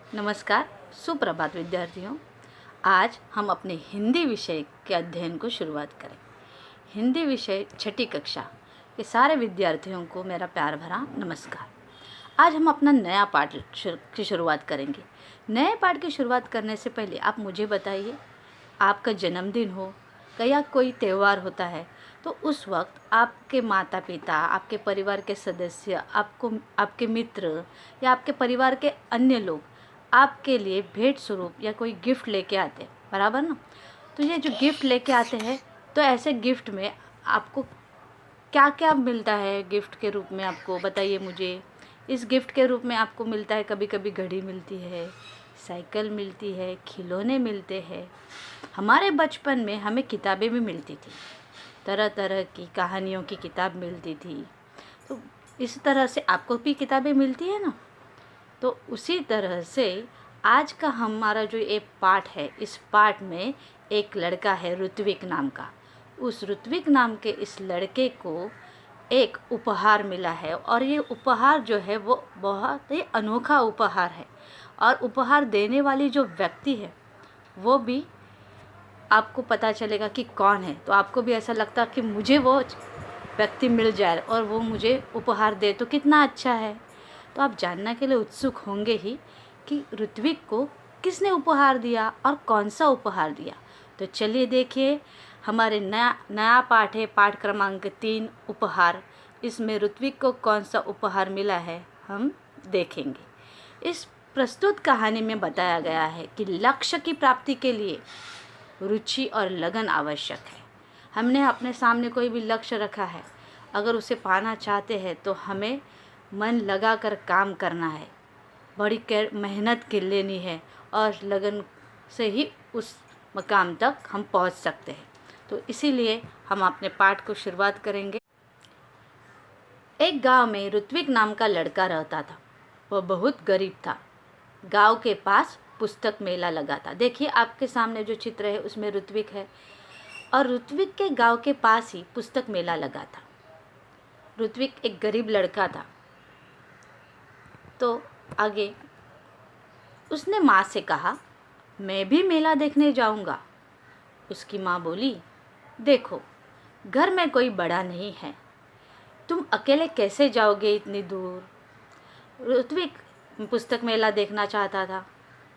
नमस्कार, सुप्रभात विद्यार्थियों। आज हम अपने हिंदी विषय के अध्ययन को शुरुआत करें। हिंदी विषय छठी कक्षा के सारे विद्यार्थियों को मेरा प्यार भरा नमस्कार। आज हम अपना नया पाठ की शुरुआत करेंगे। नए पाठ की शुरुआत करने से पहले आप मुझे बताइए, आपका जन्मदिन हो या कोई त्यौहार होता है तो उस वक्त आपके माता पिता, आपके परिवार के सदस्य, आपके मित्र या आपके परिवार के अन्य लोग आपके लिए भेंट स्वरूप या कोई गिफ्ट लेके आते हैं, बराबर ना। तो ये जो गिफ्ट लेके आते हैं, तो ऐसे गिफ्ट में आपको क्या क्या मिलता है? गिफ्ट के रूप में आपको बताइए मुझे। इस गिफ्ट के रूप में आपको मिलता है, कभी कभी घड़ी मिलती है, साइकिल मिलती है, खिलौने मिलते हैं। हमारे बचपन में हमें किताबें भी मिलती थी, तरह तरह की कहानियों की किताब मिलती थी। तो इस तरह से आपको भी किताबें मिलती है ना। तो उसी तरह से आज का हमारा जो एक पाठ है, इस पाठ में एक लड़का है ऋत्विक नाम का। उस ऋत्विक नाम के इस लड़के को एक उपहार मिला है और ये उपहार जो है वो बहुत ही अनोखा उपहार है। और उपहार देने वाली जो व्यक्ति है वो भी आपको पता चलेगा कि कौन है। तो आपको भी ऐसा लगता कि मुझे वो व्यक्ति मिल जाए और वो मुझे उपहार दे तो कितना अच्छा है। तो आप जानने के लिए उत्सुक होंगे ही कि ऋत्विक को किसने उपहार दिया और कौन सा उपहार दिया। तो चलिए देखिए, हमारे नया पाठ है, पाठ क्रमांक 3 उपहार। इसमें ऋत्विक को कौन सा उपहार मिला है हम देखेंगे। इस प्रस्तुत कहानी में बताया गया है कि लक्ष्य की प्राप्ति के लिए रुचि और लगन आवश्यक है। हमने अपने सामने कोई भी लक्ष्य रखा है, अगर उसे पाना चाहते हैं तो हमें मन लगा कर काम करना है, बड़ी मेहनत कर लेनी है और लगन से ही उस मकाम तक हम पहुंच सकते हैं। तो इसीलिए हम अपने पाठ को शुरुआत करेंगे। एक गांव में ऋत्विक नाम का लड़का रहता था। वह बहुत गरीब था। गांव के पास पुस्तक मेला लगा था। देखिए, आपके सामने जो चित्र है उसमें ऋत्विक है और ऋत्विक के गांव के पास ही पुस्तक मेला लगा था। ऋत्विक एक गरीब लड़का था। तो आगे उसने माँ से कहा, मैं भी मेला देखने जाऊंगा। उसकी माँ बोली, देखो, घर में कोई बड़ा नहीं है, तुम अकेले कैसे जाओगे इतनी दूर। ऋत्विक पुस्तक मेला देखना चाहता था,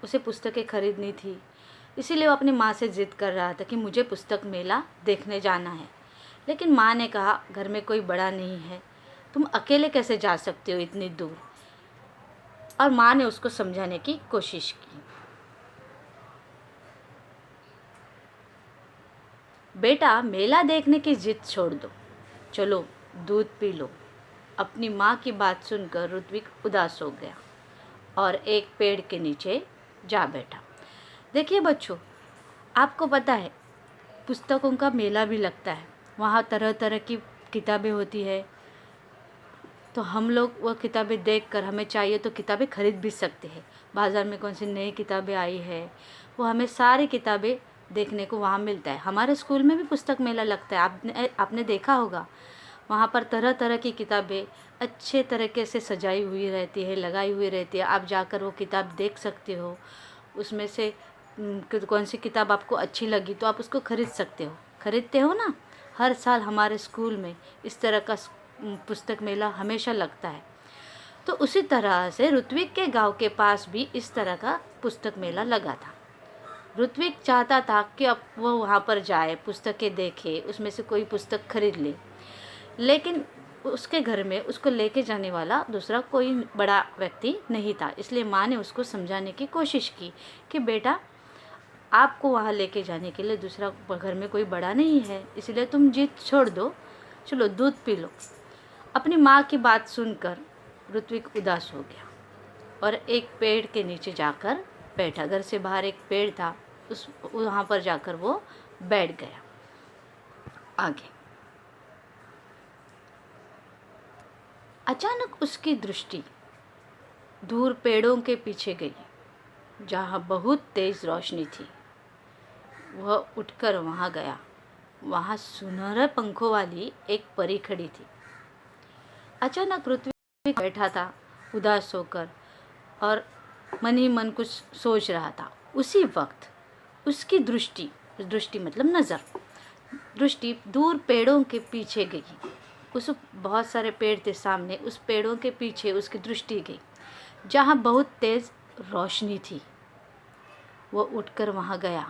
उसे पुस्तकें खरीदनी थी, इसीलिए वो अपनी माँ से ज़िद कर रहा था कि मुझे पुस्तक मेला देखने जाना है। लेकिन माँ ने कहा, घर में कोई बड़ा नहीं है, तुम अकेले कैसे जा सकते हो इतनी दूर। और माँ ने उसको समझाने की कोशिश की। बेटा, मेला देखने की जिद छोड़ दो, चलो दूध पी लो। अपनी माँ की बात सुनकर ऋत्विक उदास हो गया और एक पेड़ के नीचे जा बैठा। देखिए बच्चों, आपको पता है पुस्तकों का मेला भी लगता है, वहाँ तरह तरह की किताबें होती है। तो हम लोग वो किताबें देखकर हमें चाहिए तो किताबें खरीद भी सकते हैं। बाज़ार में कौन सी नई किताबें आई है वो हमें सारी किताबें देखने को वहाँ मिलता है। हमारे स्कूल में भी पुस्तक मेला लगता है, आपने देखा होगा। वहाँ पर तरह तरह की किताबें अच्छे तरीके से सजाई हुई रहती है, लगाई हुई रहती है। आप जाकर वो किताब देख सकते हो, उसमें से कौन सी किताब आपको अच्छी लगी तो आप उसको खरीद सकते हो। खरीदते हो ना। हर साल हमारे स्कूल में इस तरह का पुस्तक मेला हमेशा लगता है। तो उसी तरह से ऋत्विक के गांव के पास भी इस तरह का पुस्तक मेला लगा था। ऋत्विक चाहता था कि अब वो वहाँ पर जाए, पुस्तकें देखे, उसमें से कोई पुस्तक खरीद ले। लेकिन उसके घर में उसको लेके जाने वाला दूसरा कोई बड़ा व्यक्ति नहीं था। इसलिए माँ ने उसको समझाने की कोशिश की कि बेटा, आपको वहाँ लेके जाने के लिए दूसरा घर में कोई बड़ा नहीं है, इसलिए तुम जिद छोड़ दो, चलो दूध पी लो। अपनी माँ की बात सुनकर ऋत्विक उदास हो गया और एक पेड़ के नीचे जाकर बैठा। घर से बाहर एक पेड़ था, वहाँ पर जाकर वो बैठ गया। आगे अचानक उसकी दृष्टि दूर पेड़ों के पीछे गई, जहाँ बहुत तेज रोशनी थी। वह उठकर वहाँ गया। वहाँ सुनहरे पंखों वाली एक परी खड़ी थी। अचानक ऋत्विक बैठा था उदास होकर और मन ही मन कुछ सोच रहा था। उसी वक्त उसकी दृष्टि, दृष्टि मतलब नज़र, दृष्टि दूर पेड़ों के पीछे गई। उस बहुत सारे पेड़ थे सामने, उस पेड़ों के पीछे उसकी दृष्टि गई जहाँ बहुत तेज़ रोशनी थी। वो उठकर वहाँ गया,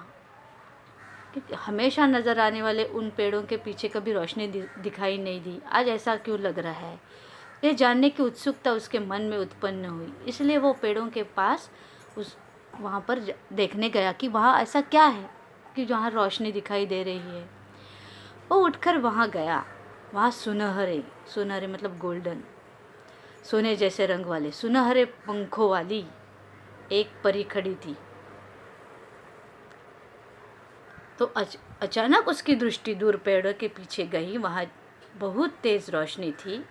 क्योंकि हमेशा नज़र आने वाले उन पेड़ों के पीछे कभी रोशनी दिखाई नहीं दी। आज ऐसा क्यों लग रहा है, ये जानने की उत्सुकता उसके मन में उत्पन्न हुई। इसलिए वो पेड़ों के पास वहाँ पर देखने गया कि वहाँ ऐसा क्या है कि जहाँ रोशनी दिखाई दे रही है। वो उठकर वहाँ गया। वहाँ सुनहरे, सुनहरे मतलब गोल्डन, सोने जैसे रंग वाले सुनहरे पंखों वाली एक परी खड़ी थी। तो अचानक उसकी दृष्टि दूर पेड़ों के पीछे गई, वहाँ बहुत तेज़ रोशनी थी।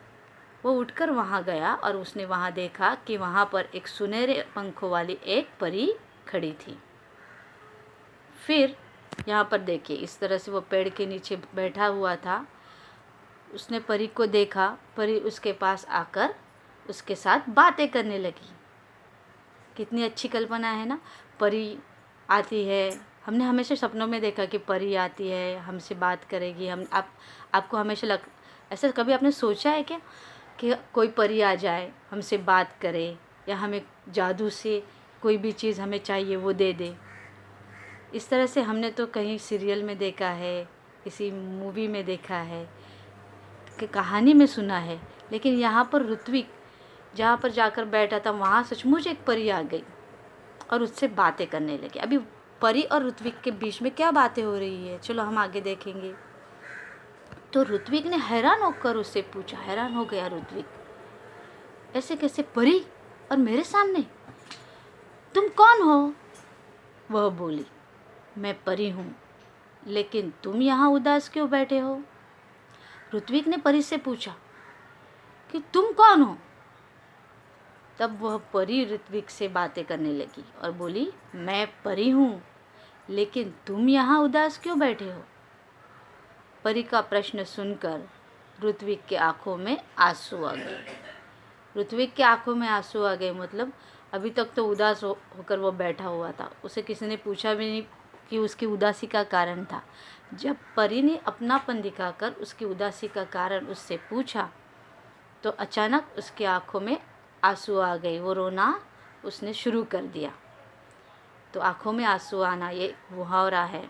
वो उठकर वहाँ गया और उसने वहाँ देखा कि वहाँ पर एक सुनहरे पंखों वाली एक परी खड़ी थी। फिर यहाँ पर देखिए, इस तरह से वो पेड़ के नीचे बैठा हुआ था। उसने परी को देखा। परी उसके पास आकर उसके साथ बातें करने लगी। कितनी अच्छी कल्पना है ना। परी आती है, हमने हमेशा सपनों में देखा कि परी आती है, हमसे बात करेगी। आपको हमेशा ऐसा कभी आपने सोचा है क्या कि कोई परी आ जाए, हमसे बात करे, या हमें जादू से कोई भी चीज़ हमें चाहिए वो दे दे? इस तरह से हमने तो कहीं सीरियल में देखा है, किसी मूवी में देखा है, कि कहानी में सुना है। लेकिन यहाँ पर ऋत्विक जहाँ पर जाकर बैठा था, वहाँ सचमुच एक परी आ गई और उससे बातें करने लगी। अभी परी और ऋत्विक के बीच में क्या बातें हो रही है, चलो हम आगे देखेंगे। तो ऋत्विक ने हैरान होकर उससे पूछा, हैरान हो गया ऋत्विक, ऐसे कैसे परी और मेरे सामने, तुम कौन हो? वह बोली, मैं परी हूँ, लेकिन तुम यहाँ उदास क्यों बैठे हो? ऋत्विक ने परी से पूछा कि तुम कौन हो? तब वह परी ऋत्विक से बातें करने लगी और बोली, मैं परी हूँ, लेकिन तुम यहाँ उदास क्यों बैठे हो? परी का प्रश्न सुनकर ऋत्विक के आंखों में आंसू आ गए। ऋत्विक के आंखों में आंसू आ गए मतलब अभी तक तो उदास होकर वो बैठा हुआ था। उसे किसी ने पूछा भी नहीं कि उसकी उदासी का कारण था। जब परी ने अपनापन दिखाकर उसकी उदासी का कारण उससे पूछा, तो अचानक उसकी आंखों में आंसू आ गए। वो रोना उसने शुरू कर दिया। तो आंखों में आंसू आना ये मुहावरा है।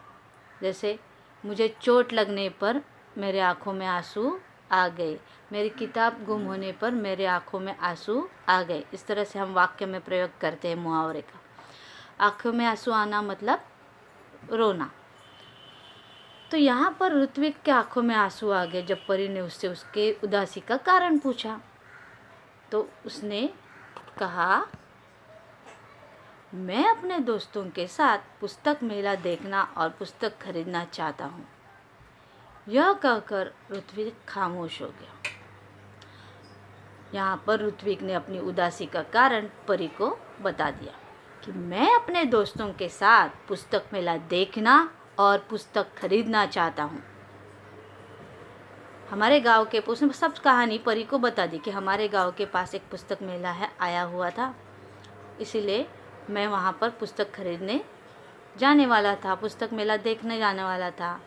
जैसे मुझे चोट लगने पर मेरे आंखों में आंसू आ गए, मेरी किताब गुम होने पर मेरे आंखों में आंसू आ गए। इस तरह से हम वाक्य में प्रयोग करते हैं मुहावरे का। आंखों में आंसू आना मतलब रोना। तो यहाँ पर ऋत्विक के आंखों में आंसू आ गए जब परी ने उससे उसके उदासी का कारण पूछा। तो उसने कहा, मैं अपने दोस्तों के साथ पुस्तक मेला देखना और पुस्तक खरीदना चाहता हूँ। यह कहकर ऋत्विक खामोश हो गया। यहाँ पर ऋत्विक ने अपनी उदासी का कारण परी को बता दिया कि मैं अपने दोस्तों के साथ पुस्तक मेला देखना और पुस्तक खरीदना चाहता हूँ। हमारे गांव के, उसने सब कहानी परी को बता दी कि हमारे गांव के पास एक पुस्तक मेला है, आया हुआ था, इसीलिए मैं वहाँ पर पुस्तक खरीदने जाने वाला था, पुस्तक मेला देखने जाने वाला था।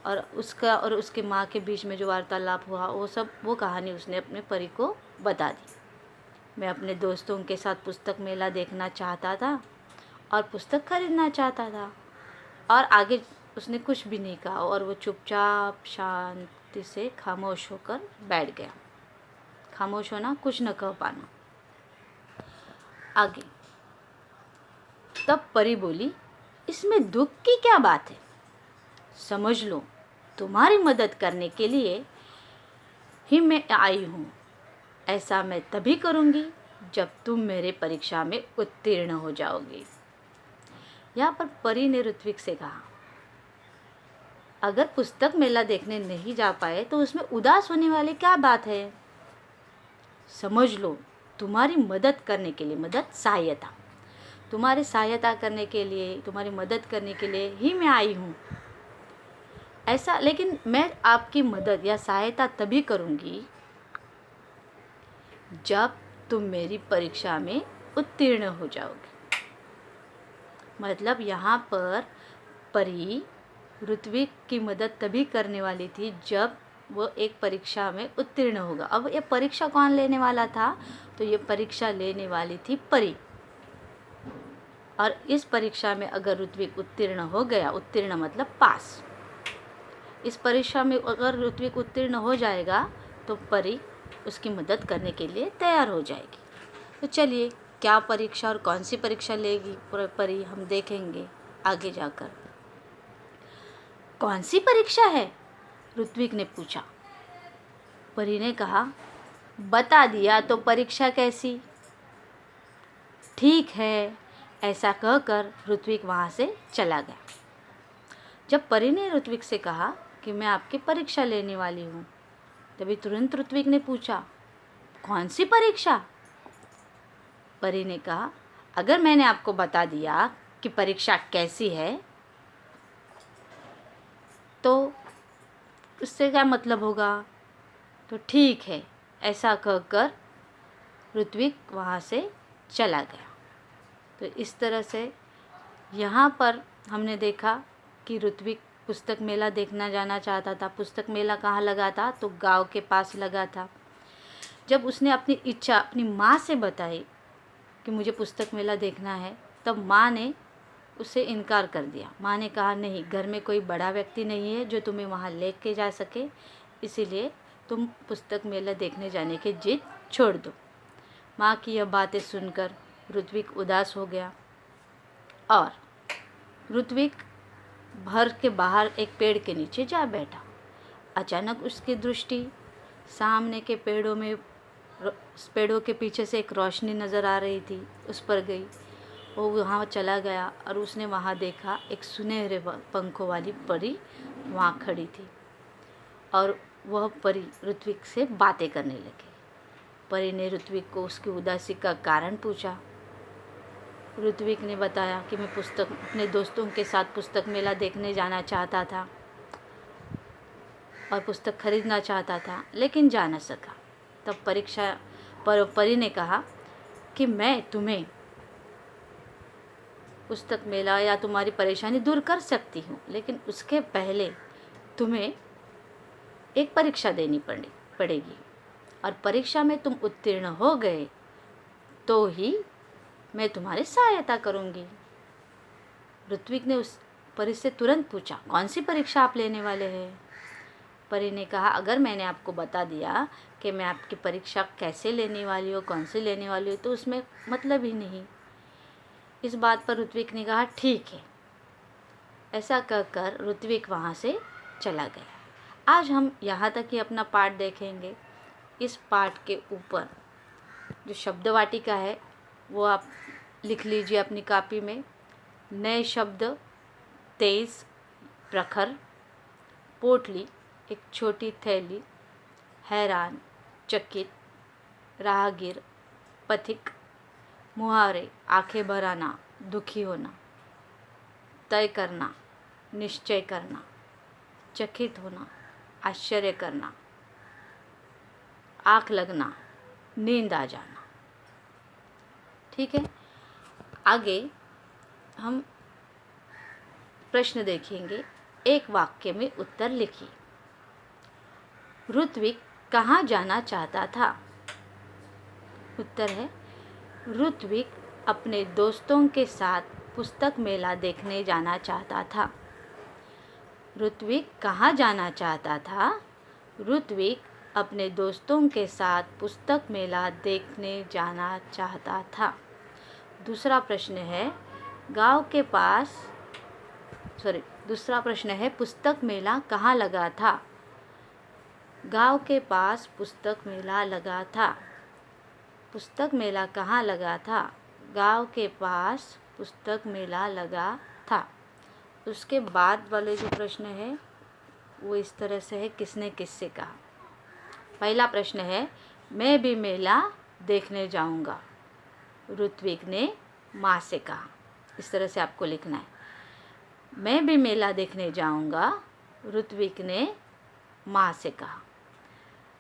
और उसका और उसके माँ के बीच में जो वार्तालाप हुआ वो कहानी उसने अपने परी को बता दी। मैं अपने दोस्तों के साथ पुस्तक मेला देखना चाहता था और पुस्तक खरीदना चाहता था। और आगे उसने कुछ भी नहीं कहा और वो चुपचाप शांति से खामोश होकर बैठ गया। खामोश होना, कुछ न कह पाना। आगे तब परी बोली, इसमें दुख की क्या बात है? समझ लो, तुम्हारी मदद करने के लिए ही मैं आई हूँ। ऐसा मैं तभी करूँगी जब तुम मेरे परीक्षा में उत्तीर्ण हो जाओगी। यहाँ पर परी ने ऋत्विक से कहा, अगर पुस्तक मेला देखने नहीं जा पाए तो उसमें उदास होने वाली क्या बात है? समझ लो, तुम्हारी मदद करने के लिए, मदद सहायता, तुम्हारी सहायता करने के लिए, तुम्हारी मदद करने के लिए ही मैं आई हूँ। ऐसा, लेकिन मैं आपकी मदद या सहायता तभी करूँगी जब तुम मेरी परीक्षा में उत्तीर्ण हो जाओगे। मतलब यहाँ पर परी ऋत्विक की मदद तभी करने वाली थी जब वो एक परीक्षा में उत्तीर्ण होगा। अब ये परीक्षा कौन लेने वाला था? तो ये परीक्षा लेने वाली थी परी। और इस परीक्षा में अगर ऋत्विक उत्तीर्ण हो गया, उत्तीर्ण मतलब पास, इस परीक्षा में अगर ऋत्विक उत्तीर्ण हो जाएगा तो परी उसकी मदद करने के लिए तैयार हो जाएगी। तो चलिए, क्या परीक्षा और कौन सी परीक्षा लेगी परी, हम देखेंगे आगे जाकर। कौन सी परीक्षा है? ऋत्विक ने पूछा। परी ने कहा, बता दिया तो परीक्षा कैसी। ठीक है, ऐसा कहकर ऋत्विक वहाँ से चला गया। जब परी ने ऋत्विक से कहा कि मैं आपकी परीक्षा लेने वाली हूँ, तभी तुरंत ऋत्विक ने पूछा, कौन सी परीक्षा? परी ने कहा, अगर मैंने आपको बता दिया कि परीक्षा कैसी है तो उससे क्या मतलब होगा? तो ठीक है, ऐसा कहकर ऋत्विक वहाँ से चला गया। तो इस तरह से यहाँ पर हमने देखा कि ऋत्विक पुस्तक मेला देखना जाना चाहता था। पुस्तक मेला कहाँ लगा था? तो गांव के पास लगा था। जब उसने अपनी इच्छा अपनी माँ से बताई कि मुझे पुस्तक मेला देखना है, तब माँ ने उससे इनकार कर दिया। माँ ने कहा, नहीं, घर में कोई बड़ा व्यक्ति नहीं है जो तुम्हें वहाँ लेके जा सके, इसीलिए तुम पुस्तक मेला देखने जाने की जिद छोड़ दो। माँ की यह बातें सुनकर ऋत्विक उदास हो गया और ऋत्विक घर के बाहर एक पेड़ के नीचे जा बैठा। अचानक उसकी दृष्टि सामने के पेड़ों के पीछे से एक रोशनी नज़र आ रही थी, उस पर गई। वो वहाँ चला गया और उसने वहाँ देखा एक सुनहरे पंखों वाली परी वहाँ खड़ी थी और वह परी ऋत्विक से बातें करने लगी। परी ने ऋत्विक को उसकी उदासी का कारण पूछा। ऋत्विक ने बताया कि मैं अपने दोस्तों के साथ पुस्तक मेला देखने जाना चाहता था और पुस्तक खरीदना चाहता था, लेकिन जा न सका। तब परी ने कहा कि मैं तुम्हें पुस्तक मेला या तुम्हारी परेशानी दूर कर सकती हूँ, लेकिन उसके पहले तुम्हें एक परीक्षा देनी पड़ेगी और परीक्षा में तुम उत्तीर्ण हो गए तो ही मैं तुम्हारी सहायता करूँगी। ऋत्विक ने उस परी से तुरंत पूछा, कौन सी परीक्षा आप लेने वाले हैं? परी ने कहा, अगर मैंने आपको बता दिया कि मैं आपकी परीक्षा कैसे लेने वाली हूँ, कौन सी लेने वाली हूँ, तो उसमें मतलब ही नहीं। इस बात पर ऋत्विक ने कहा, ठीक है। ऐसा कहकर ऋत्विक वहाँ से चला गया। आज हम यहाँ तक ही अपना पाठ देखेंगे। इस पाठ के ऊपर जो शब्द वाटिका है वो आप लिख लीजिए अपनी कॉपी में। नए शब्द: तेज, प्रखर, पोटली, एक छोटी थैली, हैरान, चकित, राहगीर, पथिक, मुहावरे: आंखें भर आना, दुखी होना, तय करना, निश्चय करना, चकित होना, आश्चर्य करना, आँख लगना, नींद आ जाना। ठीक है, आगे हम प्रश्न देखेंगे। एक वाक्य में उत्तर लिखिए। ऋत्विक कहाँ जाना चाहता था? उत्तर है, ऋत्विक अपने दोस्तों के साथ पुस्तक मेला देखने जाना चाहता था। ऋत्विक कहाँ जाना चाहता था? ऋत्विक अपने दोस्तों के साथ पुस्तक मेला देखने जाना चाहता था। दूसरा प्रश्न है, दूसरा प्रश्न है, पुस्तक मेला कहाँ लगा था? गांव के पास पुस्तक मेला लगा था। पुस्तक मेला कहाँ लगा था? गांव के पास पुस्तक मेला लगा था। उसके बाद वाले जो प्रश्न है वो इस तरह से है, किसने किससे कहा। पहला प्रश्न है, मैं भी मेला देखने जाऊंगा। ऋत्विक ने माँ से कहा। इस तरह से आपको लिखना है, मैं भी मेला देखने जाऊंगा, ऋत्विक ने माँ से कहा।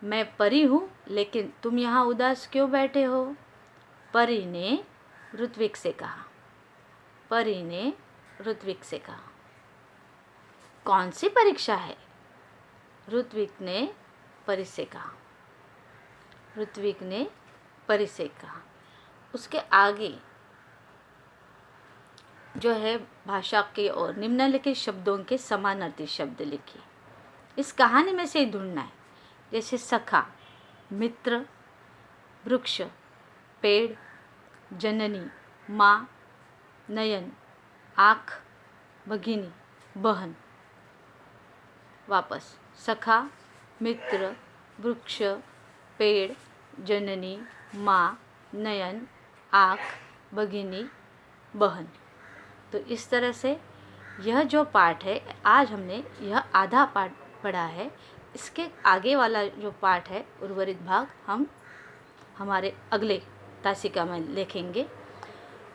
मैं परी हूँ, लेकिन तुम यहाँ उदास क्यों बैठे हो? परी ने ऋत्विक से कहा। परी ने ऋत्विक से कहा। कौन सी परीक्षा है? ऋत्विक ने परी से कहा। ऋत्विक ने परी से कहा। उसके आगे जो है भाषा के और निम्नलिखित शब्दों के समानार्थी शब्द लिखिए। इस कहानी में से ही ढूंढना है। जैसे सखा, मित्र, वृक्ष, पेड़, जननी, माँ, नयन, आँख, भगिनी, बहन। वापस, सखा, मित्र, वृक्ष, पेड़, जननी, माँ, नयन, आँख, भगिनी, बहन। तो इस तरह से यह जो पाठ है, आज हमने यह आधा पाठ पढ़ा है। इसके आगे वाला जो पाठ है, उर्वरित भाग, हम हमारे अगले तासिका में लिखेंगे।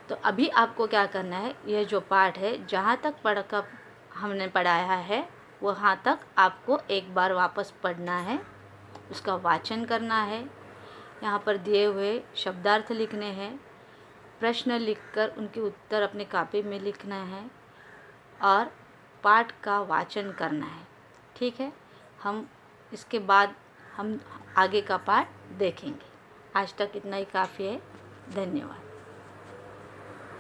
तो अभी आपको क्या करना है, यह जो पाठ है जहाँ तक पढ़कर हमने पढ़ाया है वहाँ तक आपको एक बार वापस पढ़ना है, उसका वाचन करना है। यहाँ पर दिए हुए शब्दार्थ लिखने हैं, प्रश्न लिखकर उनके उत्तर अपने कॉपी में लिखना है और पाठ का वाचन करना है। ठीक है, हम इसके बाद हम आगे का पाठ देखेंगे। आज तक इतना ही काफ़ी है। धन्यवाद।